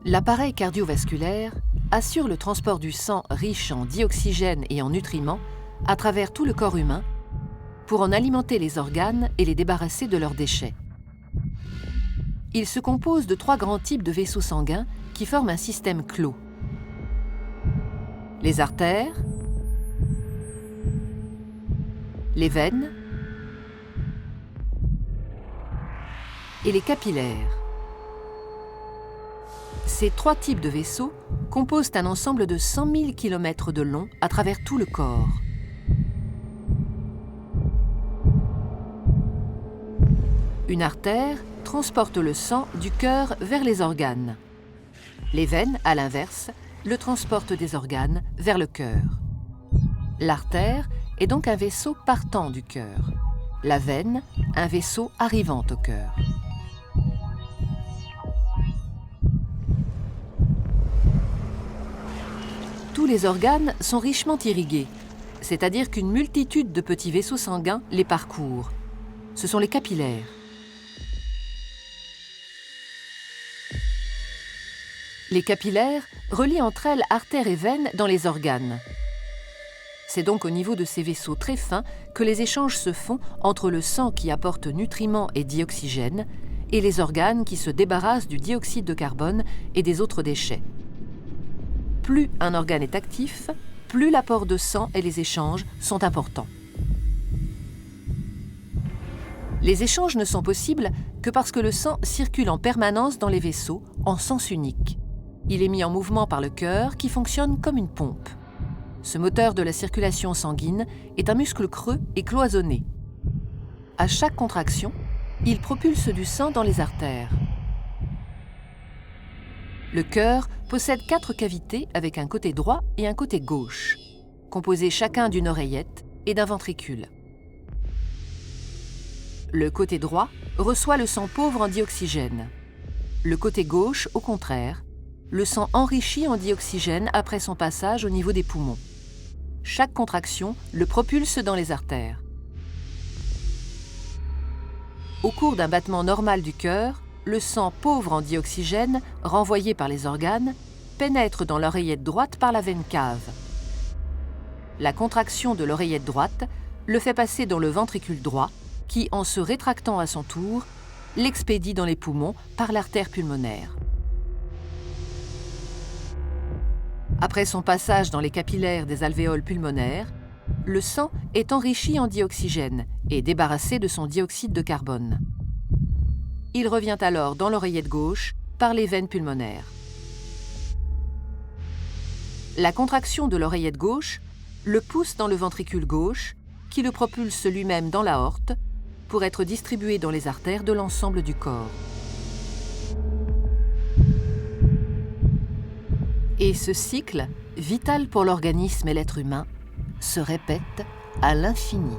L'appareil cardiovasculaire assure le transport du sang riche en dioxygène et en nutriments à travers tout le corps humain pour en alimenter les organes et les débarrasser de leurs déchets. Il se compose de 3 grands types de vaisseaux sanguins qui forment un système clos. Les artères, les veines et les capillaires. Ces 3 types de vaisseaux composent un ensemble de 100 000 km de long à travers tout le corps. Une artère transporte le sang du cœur vers les organes. Les veines, à l'inverse, le transportent des organes vers le cœur. L'artère est donc un vaisseau partant du cœur. La veine, un vaisseau arrivant au cœur. Tous les organes sont richement irrigués, c'est-à-dire qu'une multitude de petits vaisseaux sanguins les parcourent. Ce sont les capillaires. Les capillaires relient entre elles artères et veines dans les organes. C'est donc au niveau de ces vaisseaux très fins que les échanges se font entre le sang qui apporte nutriments et dioxygène et les organes qui se débarrassent du dioxyde de carbone et des autres déchets. Plus un organe est actif, plus l'apport de sang et les échanges sont importants. Les échanges ne sont possibles que parce que le sang circule en permanence dans les vaisseaux en sens unique. Il est mis en mouvement par le cœur qui fonctionne comme une pompe. Ce moteur de la circulation sanguine est un muscle creux et cloisonné. À chaque contraction, il propulse du sang dans les artères. Le cœur possède 4 cavités avec un côté droit et un côté gauche, composés chacun d'une oreillette et d'un ventricule. Le côté droit reçoit le sang pauvre en dioxygène. Le côté gauche, au contraire, le sang enrichi en dioxygène après son passage au niveau des poumons. Chaque contraction le propulse dans les artères. Au cours d'un battement normal du cœur, le sang pauvre en dioxygène, renvoyé par les organes, pénètre dans l'oreillette droite par la veine cave. La contraction de l'oreillette droite le fait passer dans le ventricule droit, qui, en se rétractant à son tour, l'expédie dans les poumons par l'artère pulmonaire. Après son passage dans les capillaires des alvéoles pulmonaires, le sang est enrichi en dioxygène et débarrassé de son dioxyde de carbone. Il revient alors dans l'oreillette gauche par les veines pulmonaires. La contraction de l'oreillette gauche le pousse dans le ventricule gauche, qui le propulse lui-même dans l'aorte pour être distribué dans les artères de l'ensemble du corps. Et ce cycle, vital pour l'organisme et l'être humain, se répète à l'infini.